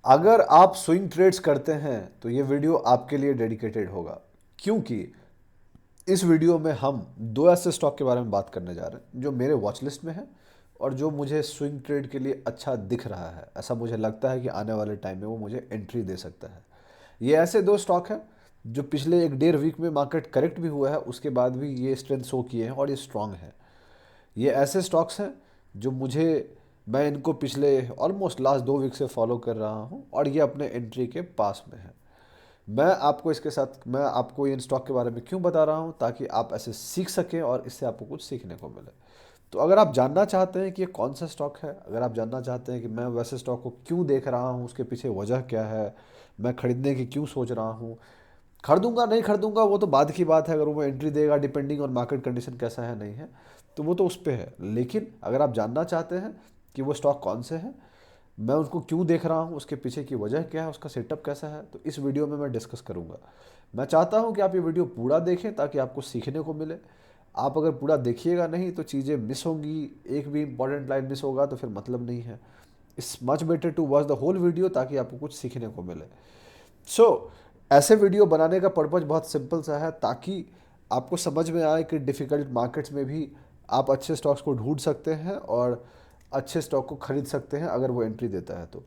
अगर आप swing trades करते हैं तो ये वीडियो आपके लिए डेडिकेटेड होगा, क्योंकि इस वीडियो में हम दो ऐसे स्टॉक के बारे में बात करने जा रहे हैं जो मेरे वॉच लिस्ट में है और जो मुझे स्विंग ट्रेड के लिए अच्छा दिख रहा है। ऐसा मुझे लगता है कि आने वाले टाइम में वो मुझे एंट्री दे सकता है। ये ऐसे दो स्टॉक हैं जो पिछले एक डेढ़ वीक में मार्केट करेक्ट भी हुआ है, उसके बाद भी ये स्ट्रेंथ शो किए हैं और ये स्ट्रांग है। ये ऐसे स्टॉक्स हैं जो मुझे मैं इनको पिछले ऑलमोस्ट लास्ट 2 वीक से फॉलो कर रहा हूँ और ये अपने एंट्री के पास में है। मैं आपको इन स्टॉक के बारे में क्यों बता रहा हूँ, ताकि आप ऐसे सीख सकें और इससे आपको कुछ सीखने को मिले। तो अगर आप जानना चाहते हैं कि ये कौन सा स्टॉक है, अगर आप जानना चाहते हैं कि मैं वैसे स्टॉक को क्यों देख रहा हूँ, उसके पीछे वजह क्या है, मैं खरीदने की क्यों सोच रहा हूँ, खरीदूंगा नहीं खरीदूंगा वो तो बाद की बात है, अगर वो एंट्री देगा डिपेंडिंग ऑन मार्केट कंडीशन कैसा है नहीं है तो वो तो उस पर है। लेकिन अगर आप जानना चाहते हैं कि वो स्टॉक कौन से हैं, मैं उनको क्यों देख रहा हूँ, उसके पीछे की वजह क्या है, उसका सेटअप कैसा है, तो इस वीडियो में मैं डिस्कस करूँगा। मैं चाहता हूँ कि आप ये वीडियो पूरा देखें ताकि आपको सीखने को मिले। आप अगर पूरा देखिएगा नहीं तो चीज़ें मिस होंगी, एक भी इंपॉर्टेंट लाइन मिस होगा तो फिर मतलब नहीं है। It's much better to watch the whole video ताकि आपको कुछ सीखने को मिले। ऐसे वीडियो बनाने का पर्पज़ बहुत सिंपल सा है, ताकि आपको समझ में आए कि डिफ़िकल्ट मार्केट्स में भी आप अच्छे स्टॉक्स को ढूंढ सकते हैं और अच्छे स्टॉक को खरीद सकते हैं अगर वो एंट्री देता है तो।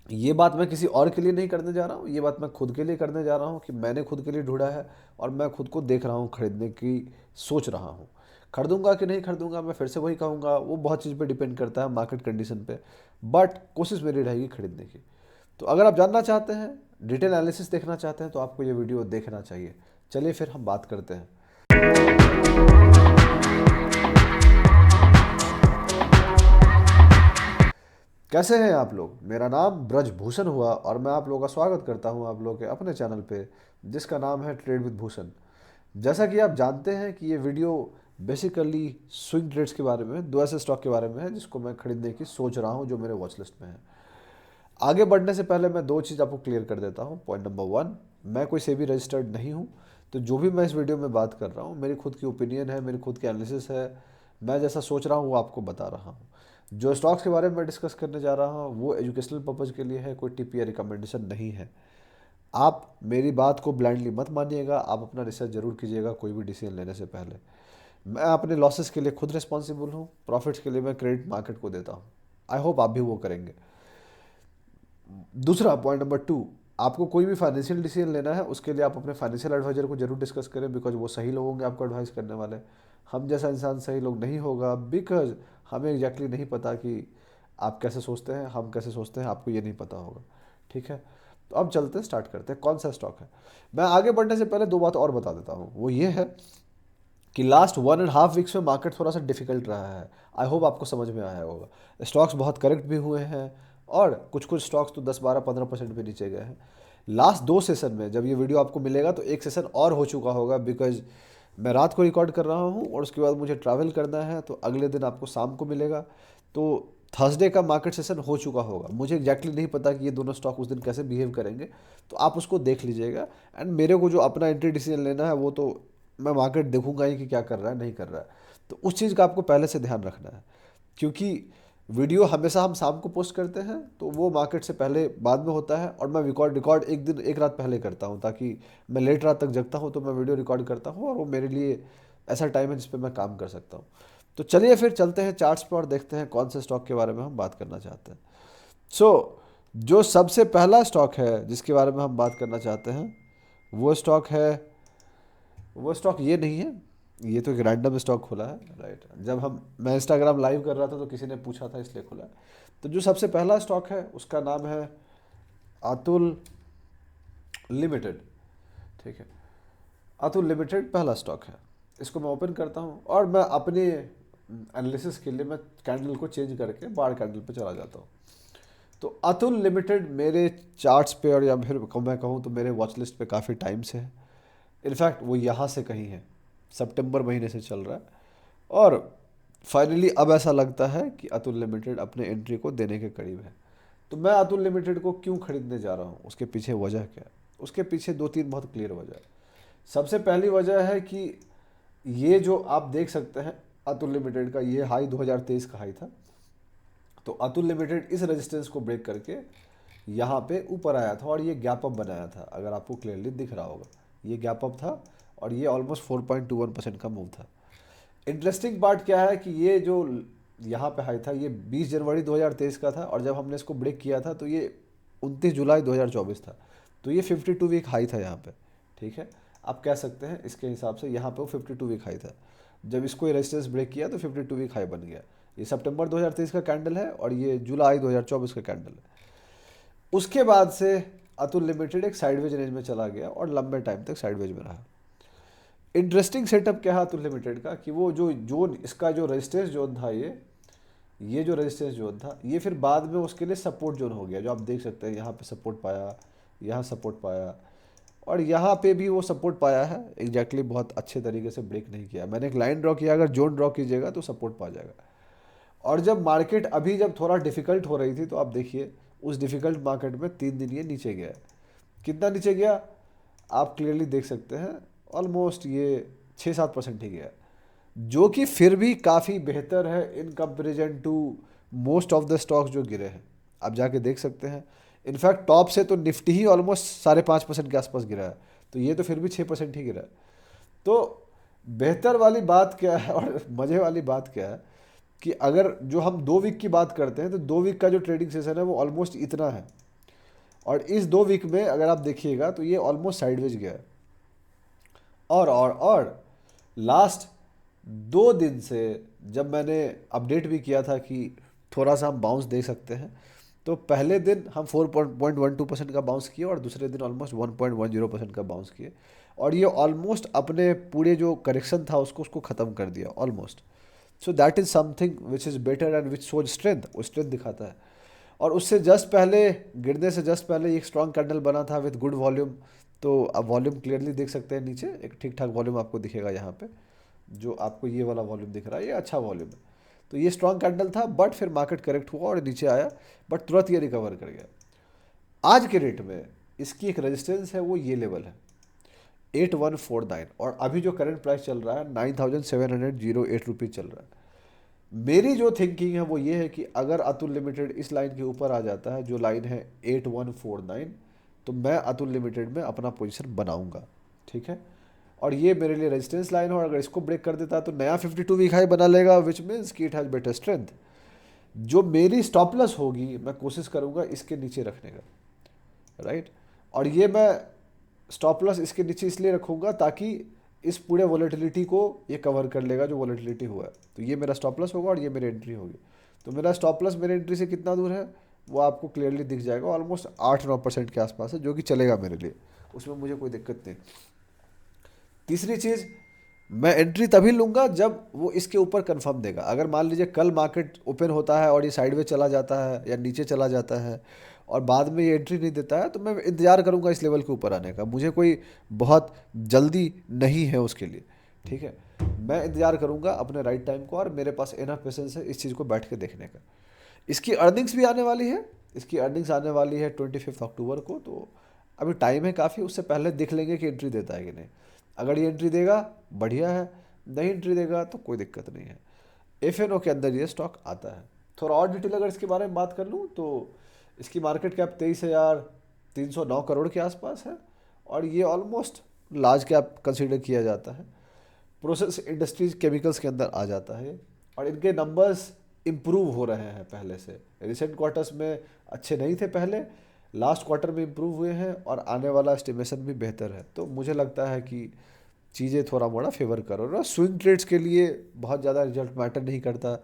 ये बात मैं किसी और के लिए नहीं करने जा रहा हूँ, ये बात मैं खुद के लिए करने जा रहा हूँ कि मैंने खुद के लिए ढूंढा है और मैं खुद को देख रहा हूँ खरीदने की सोच रहा हूँ। खरीदूंगा कि नहीं खरीदूंगा मैं फिर से वही कहूँगा, वो बहुत चीज़ पे डिपेंड करता है, मार्केट कंडीशन पे। बट कोशिश मेरी रहेगी खरीदने की। तो अगर आप जानना चाहते हैं, डिटेल एनालिसिस देखना चाहते हैं तो आपको ये वीडियो देखना चाहिए। चलिए फिर हम बात करते हैं। कैसे हैं आप लोग? मेरा नाम ब्रजभूषण हुआ और मैं आप लोगों का स्वागत करता हूं आप लोगों के अपने चैनल पे, जिसका नाम है ट्रेड विद भूषण। जैसा कि आप जानते हैं कि ये वीडियो बेसिकली स्विंग ट्रेड्स के बारे में, दो ऐसे स्टॉक के बारे में है जिसको मैं खरीदने की सोच रहा हूं जो मेरे वॉच लिस्ट में है। आगे बढ़ने से पहले मैं दो चीज़ आपको क्लियर कर देता हूँ। पॉइंट नंबर 1, मैं कोई सेबी रजिस्टर्ड नहीं हूँ, तो जो भी मैं इस वीडियो में बात कर रहा हूँ मेरी खुद की ओपिनियन है, मेरी खुद की एनालिसिस है। मैं जैसा सोच रहा हूँ वो आपको बता रहा हूँ। जो स्टॉक्स के बारे में मैं डिस्कस करने जा रहा हूँ वो एजुकेशनल पर्पज़ के लिए है, कोई टिप या रिकमेंडेशन नहीं है। आप मेरी बात को ब्लाइंडली मत मानिएगा, आप अपना रिसर्च जरूर कीजिएगा कोई भी डिसीजन लेने से पहले। मैं अपने लॉसेस के लिए खुद रिस्पॉन्सिबल हूँ, प्रॉफिट्स के लिए मैं क्रेडिट मार्केट को देता हूँ। आई होप आप भी वो करेंगे। दूसरा, पॉइंट नंबर 2, आपको कोई भी फाइनेंशियल डिसीजन लेना है उसके लिए आप अपने फाइनेंशियल एडवाइजर को जरूर डिस्कस करें, बिकॉज वो सही लोग होंगे आपको एडवाइस करने वाले। हम जैसा इंसान सही लोग नहीं होगा, बिकॉज हमें एग्जैक्टली नहीं पता कि आप कैसे सोचते हैं, हम कैसे सोचते हैं, आपको ये नहीं पता होगा। ठीक है, तो अब चलते हैं, स्टार्ट करते हैं कौन सा स्टॉक है। मैं आगे बढ़ने से पहले दो बात और बता देता हूँ, वो ये है कि लास्ट 1.5 वीक्स में मार्केट थोड़ा सा डिफिकल्ट रहा है। आई होप आपको समझ में आया होगा। स्टॉक्स बहुत करेक्ट भी हुए हैं और कुछ कुछ स्टॉक्स तो 10-12-15% भी नीचे गए हैं। लास्ट 2 सेशन में जब ये वीडियो आपको मिलेगा तो एक सेशन और हो चुका होगा, बिकॉज मैं रात को रिकॉर्ड कर रहा हूँ और उसके बाद मुझे ट्रैवल करना है, तो अगले दिन आपको शाम को मिलेगा। तो थर्सडे का मार्केट सेशन हो चुका होगा। मुझे एग्जैक्टली नहीं पता कि ये दोनों स्टॉक उस दिन कैसे बिहेव करेंगे, तो आप उसको देख लीजिएगा। एंड मेरे को जो अपना एंट्री डिसीजन लेना है वो तो मैं मार्केट देखूंगा ही कि क्या कर रहा है नहीं कर रहा है, तो उस चीज़ का आपको पहले से ध्यान रखना है। क्योंकि वीडियो हमेशा हम शाम को पोस्ट करते हैं तो वो मार्केट से पहले बाद में होता है, और मैं रिकॉर्ड रिकॉर्ड एक दिन एक रात पहले करता हूँ, ताकि मैं लेट रात तक जगता हूँ तो मैं वीडियो रिकॉर्ड करता हूँ और वो मेरे लिए ऐसा टाइम है जिस पे मैं काम कर सकता हूँ। तो चलिए फिर चलते हैं चार्ट्स पर और देखते हैं कौन से स्टॉक के बारे में हम बात करना चाहते हैं। जो सबसे पहला स्टॉक है जिसके बारे में हम बात करना चाहते हैं वो स्टॉक है, वो स्टॉक ये नहीं है, ये तो एक रैंडम स्टॉक खुला है, राइट। जब मैं इंस्टाग्राम लाइव कर रहा था तो किसी ने पूछा था इसलिए खुला है। तो जो सबसे पहला स्टॉक है उसका नाम है अतुल लिमिटेड। ठीक है, अतुल लिमिटेड पहला स्टॉक है। इसको मैं ओपन करता हूँ और मैं अपने एनालिसिस के लिए मैं कैंडल को चेंज करके बार कैंडल पे चला जाता हूँ। तो अतुल लिमिटेड मेरे चार्ट्स पे, और या फिर मैं कहूँ तो मेरे वॉच लिस्ट पे काफ़ी टाइम से है। इनफैक्ट वो यहाँ से कहीं है, सितंबर महीने से चल रहा है, और फाइनली अब ऐसा लगता है कि अतुल लिमिटेड अपने एंट्री को देने के करीब है। तो मैं अतुल लिमिटेड को क्यों खरीदने जा रहा हूँ, उसके पीछे वजह क्या है? उसके पीछे दो तीन बहुत क्लियर वजह है। सबसे पहली वजह है कि ये जो आप देख सकते हैं अतुल लिमिटेड का, ये हाई 2023 का हाई था। तो अतुल लिमिटेड इस रेजिस्टेंस को ब्रेक करके यहाँ पे ऊपर आया था और ये गैप अप बनाया था, अगर आपको क्लियरली दिख रहा होगा ये गैप अप था और ये ऑलमोस्ट 4.21% का मूव था। इंटरेस्टिंग पार्ट क्या है कि ये जो यहाँ पे हाई था ये 20 जनवरी 2023 का था और जब हमने इसको ब्रेक किया था तो ये 29 जुलाई 2024 था। तो ये 52 वीक हाई था यहाँ पे, ठीक है। आप कह सकते हैं इसके हिसाब से यहाँ पे वो 52 वीक हाई था। जब इसको रेजिस्टेंस ब्रेक किया तो 52 वीक हाई बन गया। ये सितंबर 2023 का कैंडल है और ये जुलाई 2024 का कैंडल है। उसके बाद से अतुल लिमिटेड एक साइडवेज रेंज में चला गया और लंबे टाइम तक साइडवेज में रहा। इंटरेस्टिंग सेटअप क्या है अतुल लिमिटेड का कि वो जो जोन, इसका जो रेजिस्टेंस जोन था, ये जो रेजिस्टेंस जोन था ये फिर बाद में उसके लिए सपोर्ट जोन हो गया, जो आप देख सकते हैं यहाँ पे सपोर्ट पाया, यहाँ सपोर्ट पाया और यहाँ पे भी वो सपोर्ट पाया है। एग्जैक्टली बहुत अच्छे तरीके से ब्रेक नहीं किया। मैंने एक लाइन ड्रॉ किया, अगर जोन ड्रॉ कीजिएगा तो सपोर्ट पा जाएगा। और जब मार्केट अभी जब थोड़ा डिफिकल्ट हो रही थी तो आप देखिए उस डिफिकल्ट मार्केट में 3 दिन ये नीचे गया। कितना नीचे गया आप क्लियरली देख सकते हैं, ऑलमोस्ट ये 6-7% ही गया, जो कि फिर भी काफ़ी बेहतर है in comparison to most of the stocks जो गिरे हैं। आप जाके देख सकते हैं, इनफैक्ट टॉप से तो निफ्टी ही ऑलमोस्ट 5.5% के आसपास गिरा है, तो ये तो फिर भी 6% ही गिरा है। तो बेहतर वाली बात क्या है और मज़े वाली बात क्या है कि अगर जो हम 2 वीक की बात करते हैं तो 2 वीक का जो ट्रेडिंग सेशन है वो ऑलमोस्ट इतना है और इस 2 वीक में अगर आप देखिएगा तो ये ऑलमोस्ट साइडवेज गया है। और लास्ट 2 दिन से जब मैंने अपडेट भी किया था कि थोड़ा सा हम बाउंस दे सकते हैं, तो पहले दिन हम 4.12% का बाउंस किए और दूसरे दिन ऑलमोस्ट 1.10% का बाउंस किए और ये ऑलमोस्ट अपने पूरे जो करेक्शन था उसको ख़त्म कर दिया almost. So that is something which is better and which shows strength, वो स्ट्रेंथ दिखाता है। और उससे जस्ट पहले, गिरने से जस्ट पहले एक स्ट्रॉन्ग कैंडल बना था विद गुड वॉल्यूम। तो अब वॉल्यूम क्लियरली देख सकते हैं, नीचे एक ठीक ठाक वॉल्यूम आपको दिखेगा यहाँ पे, जो आपको ये वाला वॉल्यूम दिख रहा है ये अच्छा वॉल्यूम है। तो ये स्ट्रॉन्ग कैंडल था बट फिर मार्केट करेक्ट हुआ और नीचे आया, बट तुरंत ये रिकवर कर गया। आज के रेट में इसकी एक रेजिस्टेंस है, वो ये लेवल है 8149 और अभी जो करंट प्राइस चल रहा है 9708 रुपीज़ चल रहा है। मेरी जो थिंकिंग है वो ये है कि अगर अतुल लिमिटेड इस लाइन के ऊपर आ जाता है जो लाइन है 8149, तो मैं अतुल लिमिटेड में अपना पोजीशन बनाऊंगा, ठीक है। और ये मेरे लिए रेजिस्टेंस लाइन है और अगर इसको ब्रेक कर देता है तो नया 52 वीक हाई बना लेगा, विच मीन्स कि इट हैज़ बेटर स्ट्रेंथ। जो मेरी स्टॉप लॉस होगी मैं कोशिश करूंगा इसके नीचे रखने का, राइट। और ये मैं स्टॉप लॉस इसके नीचे इसलिए रखूंगा ताकि इस पूरे वॉलेटिलिटी को ये कवर कर लेगा जो वॉलेटिलिटी हुआ है। तो ये मेरा स्टॉप लॉस होगा और ये मेरी एंट्री होगी। तो मेरा स्टॉप लॉस मेरे एंट्री से कितना दूर है वो आपको क्लियरली दिख जाएगा, ऑलमोस्ट 8-9% के आसपास है, जो कि चलेगा मेरे लिए, उसमें मुझे कोई दिक्कत नहीं। तीसरी चीज़, मैं एंट्री तभी लूँगा जब वो इसके ऊपर कंफर्म देगा। अगर मान लीजिए कल मार्केट ओपन होता है और ये साइडवेज चला जाता है या नीचे चला जाता है और बाद में ये एंट्री नहीं देता है, तो मैं इंतज़ार करूँगा इस लेवल के ऊपर आने का। मुझे कोई बहुत जल्दी नहीं है उसके लिए, ठीक है। मैं इंतज़ार करूँगा अपने राइट टाइम को और मेरे पास इनफ पेशेंस है इस चीज़ को बैठ के देखने का। इसकी अर्निंग्स भी आने वाली है, इसकी अर्निंग्स आने वाली है 25 अक्टूबर को, तो अभी टाइम है काफ़ी। उससे पहले देख लेंगे कि एंट्री देता है कि नहीं। अगर ये एंट्री देगा बढ़िया है, नहीं एंट्री देगा तो कोई दिक्कत नहीं है। एफएनओ के अंदर ये स्टॉक आता है। थोड़ा और डिटेल अगर इसके बारे में बात कर लूँ तो इसकी मार्केट कैप 23,309 करोड़ के आसपास है और ये ऑलमोस्ट लार्ज कैप कंसीडर किया जाता है। प्रोसेस इंडस्ट्रीज केमिकल्स के अंदर आ जाता है और इनके नंबर्स इम्प्रूव हो रहे हैं पहले से। रिसेंट क्वार्टर्स में अच्छे नहीं थे पहले, लास्ट क्वार्टर में इम्प्रूव हुए हैं और आने वाला एस्टिमेशन भी बेहतर है। तो मुझे लगता है कि चीज़ें थोड़ा मोड़ा फेवर कर रहा है। स्विंग ट्रेड्स के लिए बहुत ज़्यादा रिजल्ट मैटर नहीं करता,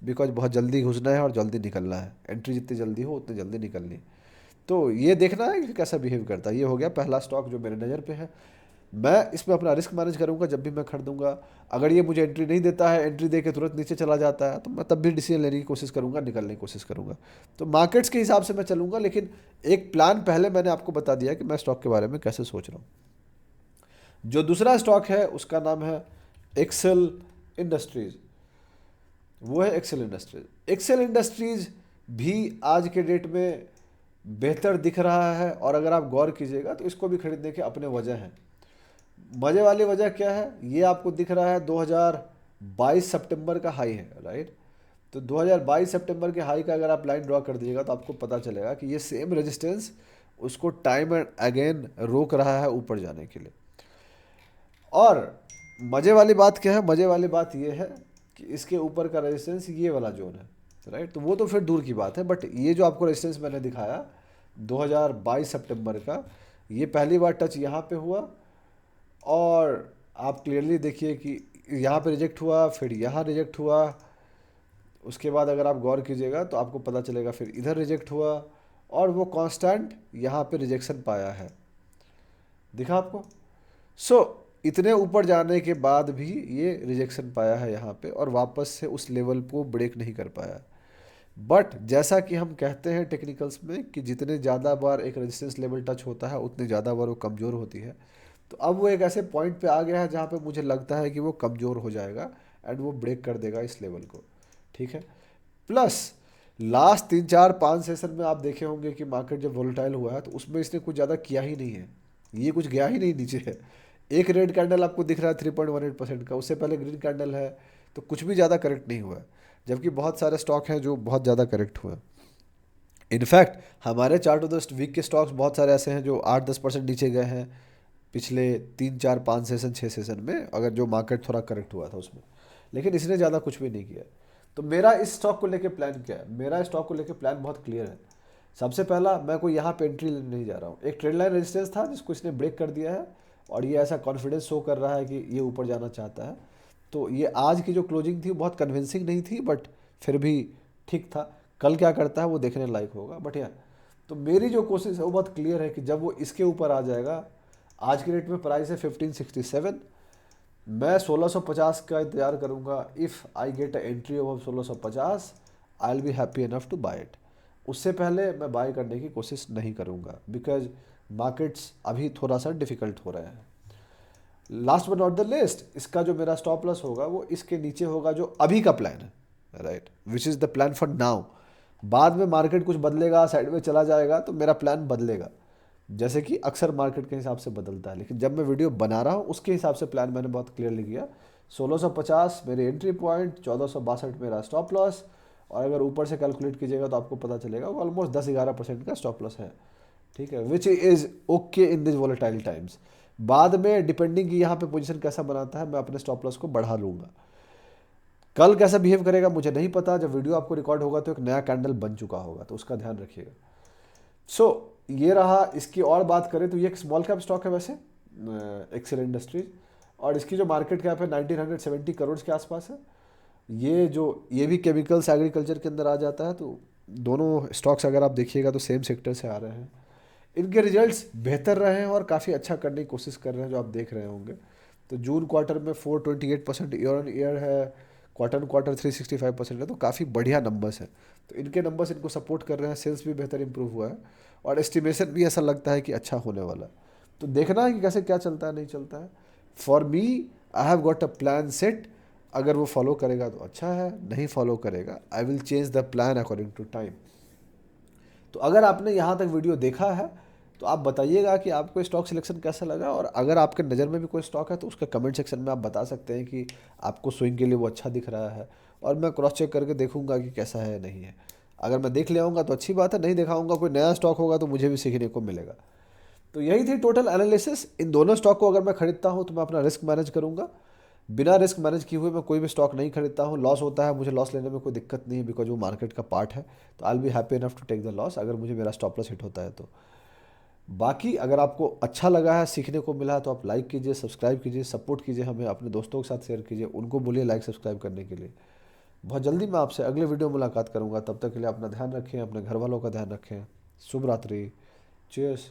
बिकॉज बहुत जल्दी घुसना है और जल्दी निकलना है। एंट्री जितनी जल्दी हो उतनी जल्दी निकलनी। तो ये देखना है कि कैसा बिहेव करता है। ये हो गया पहला स्टॉक जो मेरे नज़र पे है। मैं इसमें अपना रिस्क मैनेज करूंगा जब भी मैं खरीदूंगा। अगर ये मुझे एंट्री नहीं देता है, एंट्री दे के तुरंत नीचे चला जाता है, तो मैं तब भी डिसीजन लेने की कोशिश करूंगा, निकलने की कोशिश करूंगा। तो मार्केट्स के हिसाब से मैं चलूंगा, लेकिन एक प्लान पहले मैंने आपको बता दिया कि मैं स्टॉक के बारे में कैसे सोच रहा हूँ। जो दूसरा स्टॉक है उसका नाम है एक्सेल इंडस्ट्रीज। वो है एक्सेल इंडस्ट्रीज। एक्सेल इंडस्ट्रीज भी आज के डेट में बेहतर दिख रहा है और अगर आप गौर कीजिएगा तो इसको भी खरीदने के अपने वजह हैं। मज़े वाली वजह क्या है, ये आपको दिख रहा है 2022 सितंबर का हाई है, राइट। तो 2022 सितंबर के हाई का अगर आप लाइन ड्रॉ कर दीजिएगा तो आपको पता चलेगा कि ये सेम रेजिस्टेंस उसको टाइम एंड अगेन रोक रहा है ऊपर जाने के लिए। और मज़े वाली बात क्या है, मज़े वाली बात ये है कि इसके ऊपर का रेजिस्टेंस ये वाला जोन है, राइट। तो वो तो फिर दूर की बात है, बट ये जो आपको रेजिस्टेंस मैंने दिखाया 2022 सितंबर का, ये पहली बार टच यहाँ पे हुआ और आप क्लियरली देखिए कि यहाँ पे रिजेक्ट हुआ, फिर यहाँ रिजेक्ट हुआ, उसके बाद अगर आप गौर कीजिएगा तो आपको पता चलेगा फिर इधर रिजेक्ट हुआ और वो कांस्टेंट यहाँ पे रिजेक्शन पाया है, दिखा आपको। सो इतने ऊपर जाने के बाद भी ये रिजेक्शन पाया है यहाँ पे और वापस से उस लेवल को ब्रेक नहीं कर पाया। बट जैसा कि हम कहते हैं टेक्निकल्स में कि जितने ज़्यादा बार एक रेजिस्टेंस लेवल टच होता है उतनी ज़्यादा बार वो कमज़ोर होती है। तो अब वो एक ऐसे पॉइंट पे आ गया है जहाँ पे मुझे लगता है कि वो कमज़ोर हो जाएगा एंड वो ब्रेक कर देगा इस लेवल को, ठीक है। प्लस लास्ट 3 4 5 सेशन में आप देखे होंगे कि मार्केट जब वोलेटाइल हुआ है तो उसमें इसने कुछ ज़्यादा किया ही नहीं है, ये कुछ गया ही नहीं नीचे है। एक रेड कैंडल आपको दिख रहा है 3.18% का, उससे पहले ग्रीन कैंडल है, तो कुछ भी ज़्यादा करेक्ट नहीं हुआ है। जबकि बहुत सारे स्टॉक हैं जो बहुत ज़्यादा करेक्ट हुए हैं। इनफैक्ट हमारे चार्ट ऑफ द वीक के स्टॉक्स बहुत सारे ऐसे हैं जो 8 10% नीचे गए हैं पिछले 3 4 5 सेशन 6 सेशन में, अगर जो मार्केट थोड़ा करेक्ट हुआ था उसमें, लेकिन इसने ज़्यादा कुछ भी नहीं किया। तो मेरा इस स्टॉक को लेके प्लान क्या है, मेरा स्टॉक को लेके प्लान बहुत क्लियर है। सबसे पहला, मैं कोई यहाँ पे एंट्री लेने नहीं जा रहा हूँ। एक ट्रेंड लाइन रेजिस्टेंस था जिसको इसने ब्रेक कर दिया है और ये ऐसा कॉन्फिडेंस शो कर रहा है कि ये ऊपर जाना चाहता है। तो ये आज की जो क्लोजिंग थी बहुत कन्विंसिंग नहीं थी, बट फिर भी ठीक था। कल क्या करता है वो देखने लायक होगा, बट यार तो मेरी जो कोशिश है वो बहुत क्लियर है कि जब वो इसके ऊपर आ जाएगा, आज के रेट में प्राइस है 1567, मैं 1650 का इंतजार करूंगा। If I get a entry of 1650 I will be happy enough to buy it. उससे पहले मैं बाय करने की कोशिश नहीं करूंगा बिकॉज मार्केट्स अभी थोड़ा सा डिफिकल्ट हो रहे हैं। Last but not the list, इसका जो मेरा स्टॉप लॉस होगा वो इसके नीचे होगा जो अभी का प्लान है, right, which is the plan for now. बाद में मार्केट कुछ बदलेगा, साइड में चला जाएगा तो मेरा प्लान बदलेगा, जैसे कि अक्सर मार्केट के हिसाब से बदलता है। लेकिन जब मैं वीडियो बना रहा हूँ उसके हिसाब से प्लान मैंने बहुत क्लियरली किया। 1650 मेरे एंट्री पॉइंट, 1462 मेरा स्टॉप लॉस, और अगर ऊपर से कैलकुलेट कीजिएगा तो आपको पता चलेगा वो ऑलमोस्ट 10-11% का स्टॉप लॉस है, ठीक है, which is okay in this volatile times. बाद में डिपेंडिंग कि यहाँ पे पोजीशन कैसा बनाता है मैं अपने स्टॉप लॉस को बढ़ा लूँगा। कल कैसा बिहेव करेगा मुझे नहीं पता, जब वीडियो आपको रिकॉर्ड होगा तो एक नया कैंडल बन चुका होगा, तो उसका ध्यान रखिएगा। सो ये रहा। इसकी और बात करें तो ये एक स्मॉल कैप स्टॉक है वैसे, एक्सेल इंडस्ट्रीज, और इसकी जो मार्केट कैप है 1970 करोड़ के आसपास है। ये भी केमिकल्स एग्रीकल्चर के अंदर आ जाता है। तो दोनों स्टॉक्स अगर आप देखिएगा तो सेम सेक्टर से आ रहे हैं। इनके रिजल्ट्स बेहतर रहे हैं और काफ़ी अच्छा करने की कोशिश कर रहे हैं, जो आप देख रहे होंगे। तो जून क्वार्टर में 428% ईयर ऑन ईयर है, क्वार्टर क्वार्टर 365% है, तो काफ़ी बढ़िया नंबर्स हैं। तो इनके नंबर्स इनको सपोर्ट कर रहे हैं, सेल्स भी बेहतर इंप्रूव हुआ है और एस्टिमेशन भी ऐसा लगता है कि अच्छा होने वाला है। तो देखना है कि कैसे क्या चलता है नहीं चलता है। For me I have got a plan set, अगर वो फॉलो करेगा तो अच्छा है, नहीं फॉलो करेगा I will change the plan according to time. तो अगर आपने यहाँ तक वीडियो देखा है तो आप बताइएगा कि आपको स्टॉक सिलेक्शन कैसा लगा, और अगर आपके नज़र में भी कोई स्टॉक है तो उसका कमेंट सेक्शन में आप बता सकते हैं कि आपको स्विंग के लिए वो अच्छा दिख रहा है, और मैं क्रॉस चेक करके देखूंगा कि कैसा है नहीं है। अगर मैं देख ले आऊँगा तो अच्छी बात है, नहीं दिखाऊंगा कोई नया स्टॉक होगा तो मुझे भी सीखने को मिलेगा। तो यही थी टोटल एनालिसिस। इन दोनों स्टॉक को अगर मैं खरीदता हूँ तो मैं अपना रिस्क मैनेज करूँगा, बिना रिस्क मैनेज किए हुए मैं कोई भी स्टॉक नहीं खरीदता हूँ। लॉस होता है, मुझे लॉस लेने में कोई दिक्कत नहीं है बिकॉज वो मार्केट का पार्ट है। तो I will be happy enough to take the loss अगर मुझे मेरा स्टॉप लॉस हिट होता है तो। बाकी अगर आपको अच्छा लगा है, सीखने को मिला है, तो आप लाइक कीजिए, सब्सक्राइब कीजिए, सपोर्ट कीजिए हमें, अपने दोस्तों के साथ शेयर कीजिए, उनको बोलिए लाइक सब्सक्राइब करने के लिए। बहुत जल्दी मैं आपसे अगले वीडियो में मुलाकात करूंगा, तब तक के लिए अपना ध्यान रखें, अपने घर वालों का ध्यान रखें। शुभ रात्रि, चीयर्स।